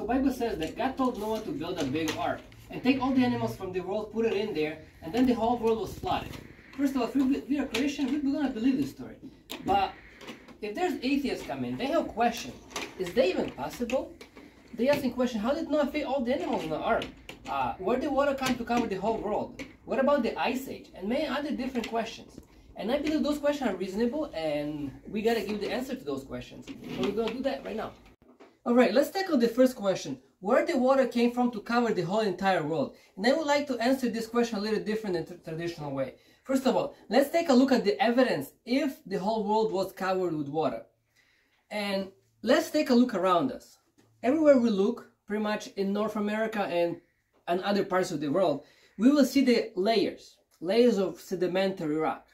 Bible says that God told Noah to build a big ark and take all the animals from the world, put it in there, and then the whole world was flooded. First of all, if we're a Christian, we're going to believe this story. But if there's atheists come in, they have a question. Is that even possible? They asking question, how did Noah fit all the animals in the ark? Where did water come to cover the whole world? What about the Ice Age? And many other different questions. And I believe those questions are reasonable, and we got to give the answer to those questions. So we're going to do that right now. Alright, let's tackle the first question. Where the water came from to cover the whole entire world? And I would like to answer this question a little different than the traditional way. First of all, let's take a look at the evidence if the whole world was covered with water. And let's take a look around us. Everywhere we look, pretty much in North America and other parts of the world, we will see the layers of sedimentary rock.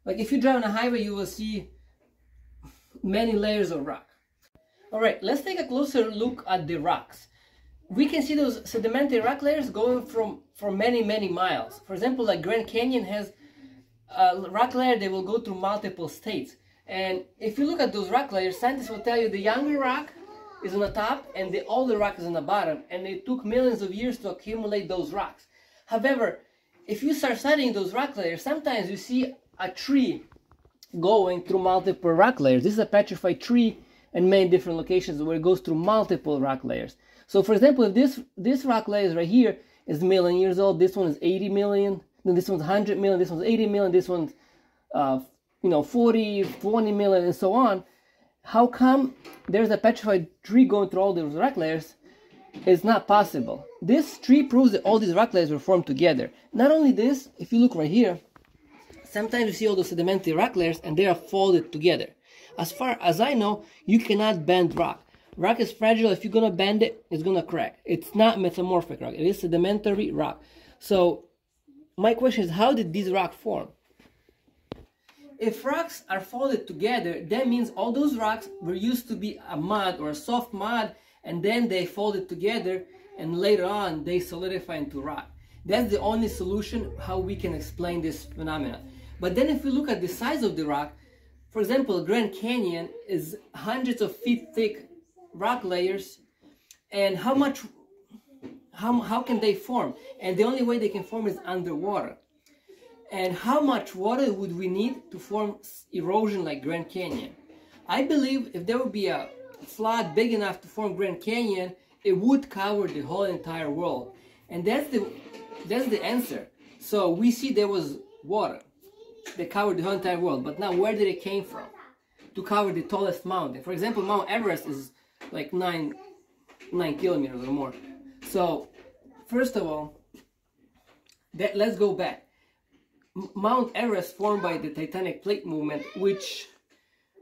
Like if you drive on a highway, you will see many layers of rock. Alright, let's take a closer look at the rocks. We can see those sedimentary rock layers going from many miles. For example, like Grand Canyon has a rock layer that will go through multiple states. And if you look at those rock layers, scientists will tell you the younger rock is on the top and the older rock is on the bottom. And it took millions of years to accumulate those rocks. However, if you start studying those rock layers, sometimes you see a tree going through multiple rock layers. This is a petrified tree in many different locations where it goes through multiple rock layers. So for example, if this rock layer right here is 1 million years old, this one is 80 million, then this one's 100 million, this one's 80 million, this one's 40, 20 million, and so on. How come there's a petrified tree going through all those rock layers? It's not possible. This tree proves that all these rock layers were formed together. Not only this, if you look right here, sometimes you see all those sedimentary rock layers and they are folded together. As far as I know, you cannot bend rock. Rock is fragile. If you're going to bend it, it's going to crack. It's not metamorphic rock. It is sedimentary rock. So my question is, how did these rocks form? If rocks are folded together, that means all those rocks were used to be a mud or a soft mud, and then they folded together, and later on they solidify into rock. That's the only solution how we can explain this phenomenon. But then if we look at the size of the rock, for example, Grand Canyon is hundreds of feet thick rock layers, and how can they form? And the only way they can form is underwater. And how much water would we need to form erosion like Grand Canyon? I believe if there would be a flood big enough to form Grand Canyon, it would cover the whole entire world. And that's the answer. So we see there was water that covered the whole entire world, but now where did it came from to cover the tallest mountain? For example, Mount Everest is like 9 kilometers or more. So first of all, let's go back. Mount Everest formed by the tectonic plate movement, which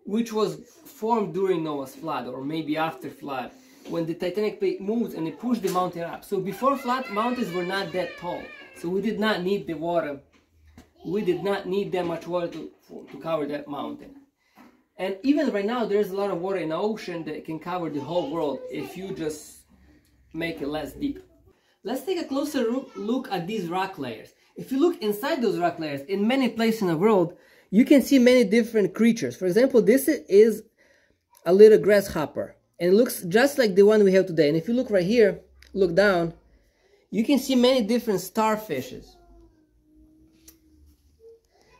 was formed during Noah's flood, or maybe after flood, when the tectonic plate moved and it pushed the mountain up. So before flood, mountains were not that tall, so we did not need the water. We did not need that much water to cover that mountain. And even right now, there's a lot of water in the ocean that can cover the whole world if you just make it less deep. Let's take a closer look at these rock layers. If you look inside those rock layers, in many places in the world, you can see many different creatures. For example, this is a little grasshopper, and it looks just like the one we have today. And if you look right here, look down, you can see many different starfishes.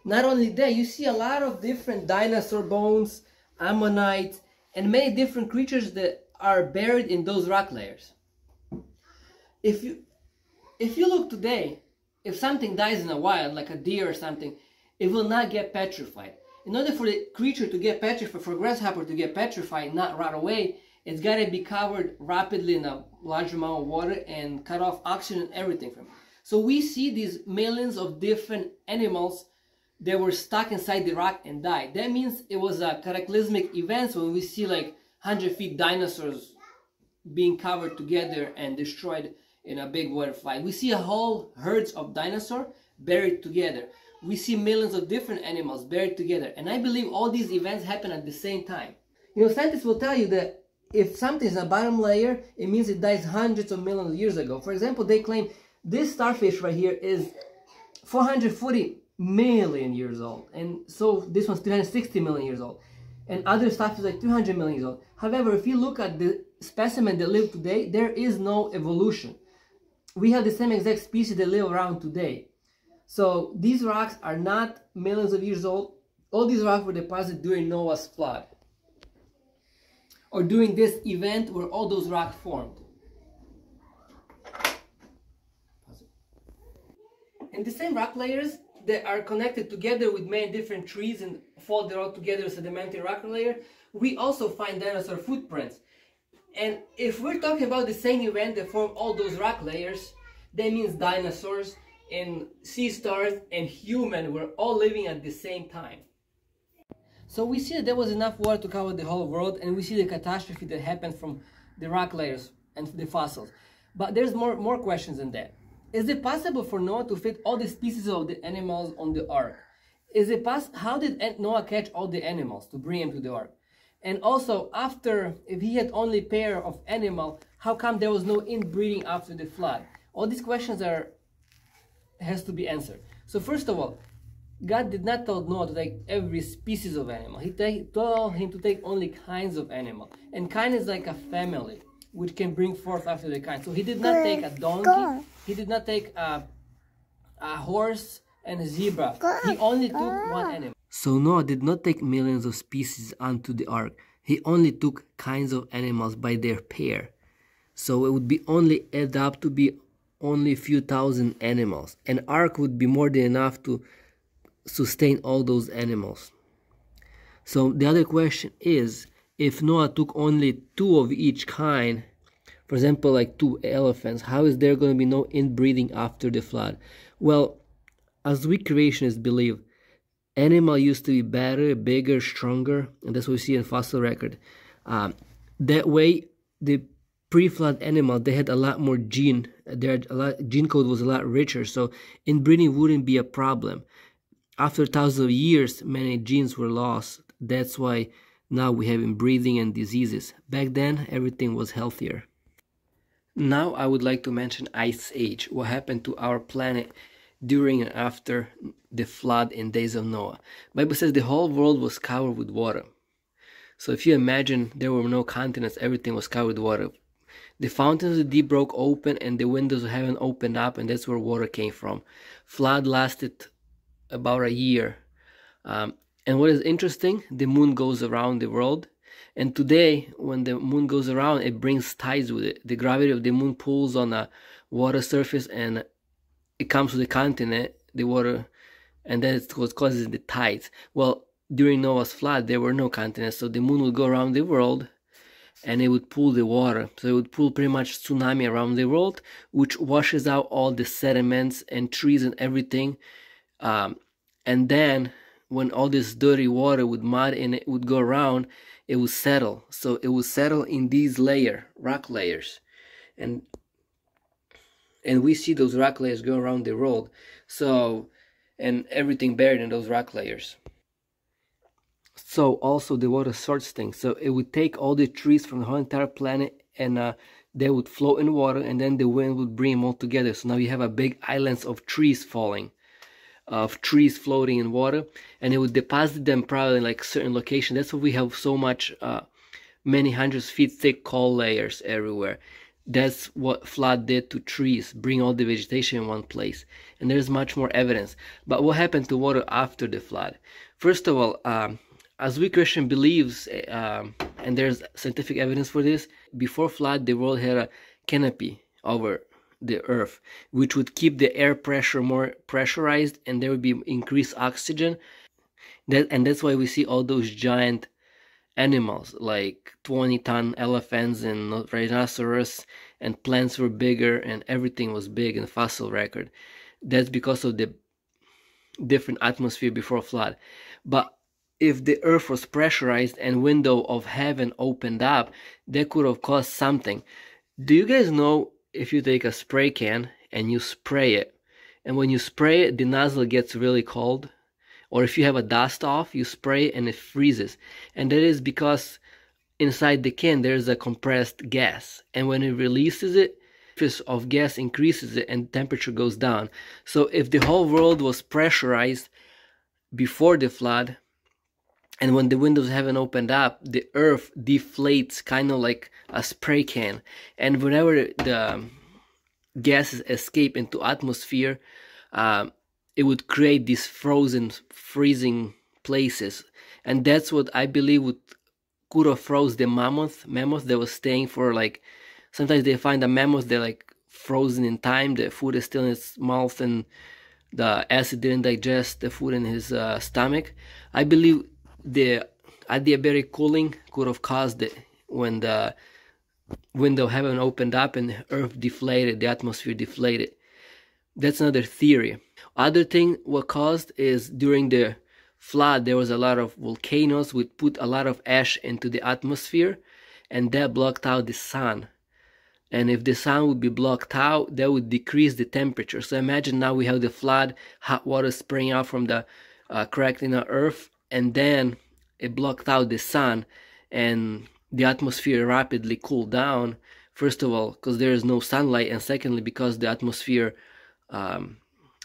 Not only that, you see a lot of different dinosaur bones, ammonites, and many different creatures that are buried in those rock layers. If you look today, if something dies in the wild, like a deer or something, it will not get petrified. In order for the creature to get petrified, for a grasshopper to get petrified, not rot away, it's got to be covered rapidly in a large amount of water and cut off oxygen and everything from it. So we see these millions of different animals that were stuck inside the rock and died. That means it was a cataclysmic event when we see like 100 feet dinosaurs being covered together and destroyed in a big water flood. We see a whole herds of dinosaurs buried together. We see millions of different animals buried together. And I believe all these events happen at the same time. You know, scientists will tell you that if something is in a bottom layer, it means it dies hundreds of millions of years ago. For example, they claim this starfish right here is 440 million years old. And so this one's 360 million years old. And other stuff is like 200 million years old. However, if you look at the specimens that live today, there is no evolution. We have the same exact species that live around today. So these rocks are not millions of years old. All these rocks were deposited during Noah's flood, or during this event where all those rocks formed. And the same rock layers that are connected together with many different trees and fold all together as a sedimentary rock layer, we also find dinosaur footprints. And if we're talking about the same event that formed all those rock layers, that means dinosaurs and sea stars and humans were all living at the same time. So we see that there was enough water to cover the whole world, and we see the catastrophe that happened from the rock layers and the fossils. But there's more questions than that. Is it possible for Noah to fit all the species of the animals on the ark? How did Noah catch all the animals to bring them to the ark? And also, if he had only pair of animal, how come there was no inbreeding after the flood? All these questions has to be answered. So first of all, God did not tell Noah to take every species of animal. He told him to take only kinds of animal. And kind is like a family, which can bring forth after the kind. So he did not take a donkey. He did not take a horse and a zebra. He only took one animal. So Noah did not take millions of species onto the ark. He only took kinds of animals by their pair. So it would be only add up to be only a few thousand animals. An ark would be more than enough to sustain all those animals. So the other question is, if Noah took only 2 of each kind, for example like 2 elephants, how is there going to be no inbreeding after the flood? Well, as we creationists believe, animal used to be better, bigger, stronger, and that's what we see in fossil record. That way, the pre-flood animal, they had a lot more gene. Gene code was a lot richer, so inbreeding wouldn't be a problem. After thousands of years, many genes were lost. That's why now we have inbreeding and diseases. Back then, everything was healthier. Now I would like to mention Ice Age, what happened to our planet during and after the flood in days of Noah. Bible says the whole world was covered with water. So if you imagine there were no continents, everything was covered with water. The fountains of the deep broke open and the windows of heaven opened up, and that's where water came from. Flood lasted about a year. And what is interesting, the moon goes around the world. And today, when the moon goes around, it brings tides with it. The gravity of the moon pulls on a water surface and it comes to the continent, the water, and then it's what causes the tides. Well, during Noah's flood, there were no continents, so the moon would go around the world and it would pull the water. So it would pull pretty much tsunami around the world, which washes out all the sediments and trees and everything. And then when all this dirty water with mud in it would go around, it would settle. So it would settle in these rock layers. And we see those rock layers go around the world. So, and everything buried in those rock layers. So also the water sorts things. So it would take all the trees from the whole entire planet and they would float in water, and then the wind would bring them all together. So now you have a big islands of trees falling, of trees floating in water, and it would deposit them probably in like certain location. That's why we have so much, many hundreds feet thick coal layers everywhere. That's what flood did to trees, bring all the vegetation in one place. And there's much more evidence. But what happened to water after the flood? First of all, as we Christian believes, and there's scientific evidence for this, before flood, the world had a canopy over the earth, which would keep the air pressure more pressurized, and there would be increased oxygen. And that's why we see all those giant animals like 20-ton elephants and rhinoceros, and plants were bigger and everything was big in fossil record. That's because of the different atmosphere before flood. But if the earth was pressurized and window of heaven opened up, that could have caused something. Do you guys know, if you take a spray can and you spray it, and when you spray it, the nozzle gets really cold? Or if you have a dust off, you spray and it freezes. And that is because inside the can there's a compressed gas. And when it releases it, the of gas increases it and temperature goes down. So if the whole world was pressurized before the flood, And when the windows haven't opened up, the earth deflates kind of like a spray can. And whenever the gases escape into atmosphere, it would create these freezing places. And that's what I believe could have froze the mammoth that was staying for like, sometimes they find a mammoth, they're like frozen in time, the food is still in its mouth and the acid didn't digest the food in his stomach. I believe the adiabatic cooling could have caused it when the window haven't opened up and the earth deflated, the atmosphere deflated. That's another theory. Other thing what caused is during the flood there was a lot of volcanoes which put a lot of ash into the atmosphere, and that blocked out the sun. And if the sun would be blocked out, that would decrease the temperature. So imagine now we have the flood, hot water spraying out from the crack in the earth, and then it blocked out the sun, and the atmosphere rapidly cooled down. First of all, because there is no sunlight, and secondly, because the atmosphere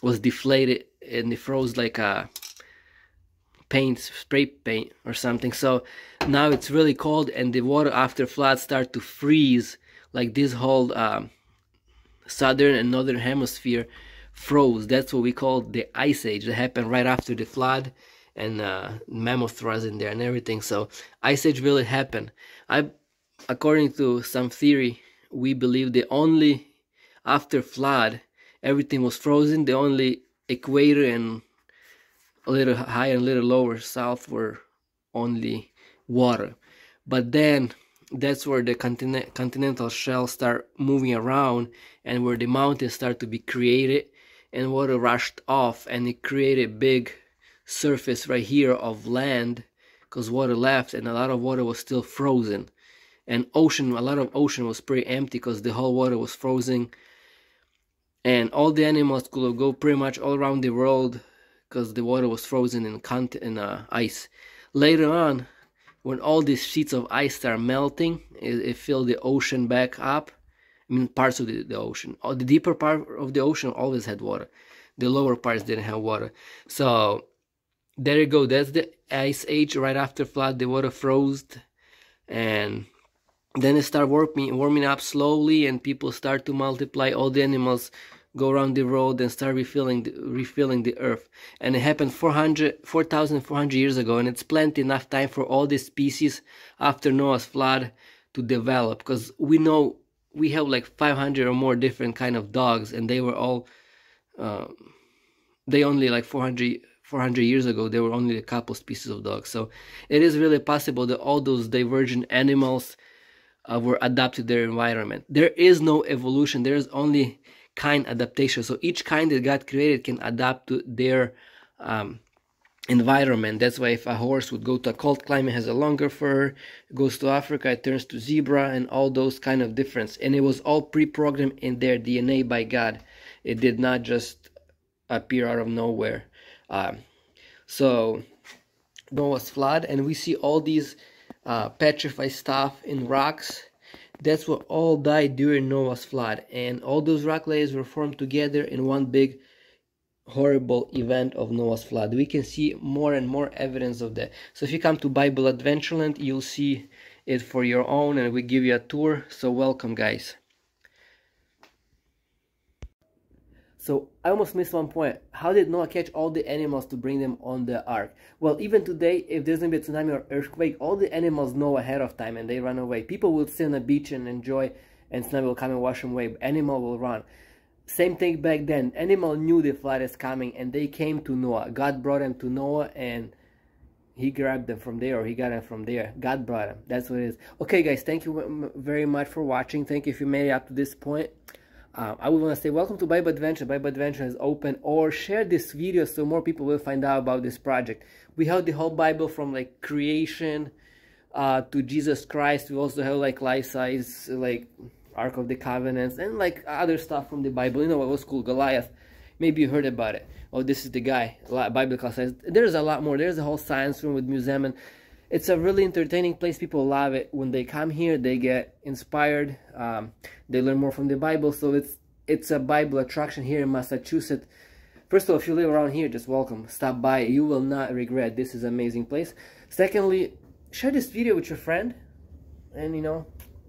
was deflated and it froze like a spray paint or something. So now it's really cold, and the water after flood start to freeze. Like this whole southern and northern hemisphere froze. That's what we call the ice age. That happened right after the flood, and mammoth was in there and everything. So ice age really happened. According to some theory, we believe the only after flood everything was frozen. The only equator and a little higher and a little lower south were only water. But then that's where the continental shelf start moving around, and where the mountains start to be created, and water rushed off, and it created big surface right here of land, because water left, and a lot of water was still frozen. And ocean, a lot of ocean was pretty empty because the whole water was frozen, and all the animals could go pretty much all around the world because the water was frozen in ice. Later on, when all these sheets of ice start melting, it filled the ocean back up. I mean, parts of the ocean. The deeper part of the ocean always had water. The lower parts didn't have water. So there you go. That's the ice age. Right after flood, the water froze, and then it started warming up slowly, and people start to multiply. All the animals go around the road and start refilling the earth. And it happened 4,400 years ago, and it's plenty enough time for all these species after Noah's flood to develop, because we know we have like 500 or more different kind of dogs, and they were all they only like 400 years ago there were only a couple species of dogs. So it is really possible that all those divergent animals were adapted to their environment. There is no evolution, there is only kind adaptation. So each kind that God created can adapt to their environment. That's why if a horse would go to a cold climate, has a longer fur, goes to Africa, it turns to zebra, and all those kind of difference. And it was all pre-programmed in their DNA by God. It did not just appear out of nowhere. So Noah's flood, and we see all these petrified stuff in rocks. That's what all died during Noah's flood, and all those rock layers were formed together in one big horrible event of Noah's flood. We can see more and more evidence of that. So if you come to Bible Adventureland, you'll see it for your own, and we give you a tour. So welcome, guys. So I almost missed one point. How did Noah catch all the animals to bring them on the ark? Well, even today, if there's going to be a tsunami or earthquake, all the animals know ahead of time and they run away. People will sit on the beach and enjoy, and tsunami will come and wash them away. Animal will run. Same thing back then. Animal knew the flood is coming and they came to Noah. God brought them to Noah and he grabbed them from there, or he got them from there. God brought them. That's what it is. Okay, guys, thank you very much for watching. Thank you if you made it up to this point. I would want to say welcome to Bible Adventure. Bible Adventure is open, or share this video so more people will find out about this project. We have the whole Bible from like creation to Jesus Christ. We also have like life-size like Ark of the Covenants and like other stuff from the Bible. You know what was cool? Goliath. Maybe you heard about it. Oh, this is the guy. Bible class. There's a lot more. There's a whole science room with museum, and it's a really entertaining place. People love it. When they come here, they get inspired. They learn more from the Bible. So it's a Bible attraction here in Massachusetts. First of all, if you live around here, just welcome. Stop by. You will not regret. This is an amazing place. Secondly, share this video with your friend, and you know,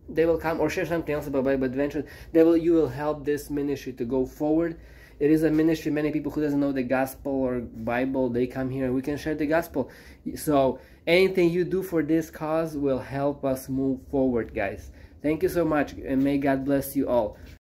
they will come, or share something else about Bible Adventure. You will help this ministry to go forward. It is a ministry, many people who doesn't know the gospel or Bible, they come here and we can share the gospel. So anything you do for this cause will help us move forward, guys. Thank you so much, and may God bless you all.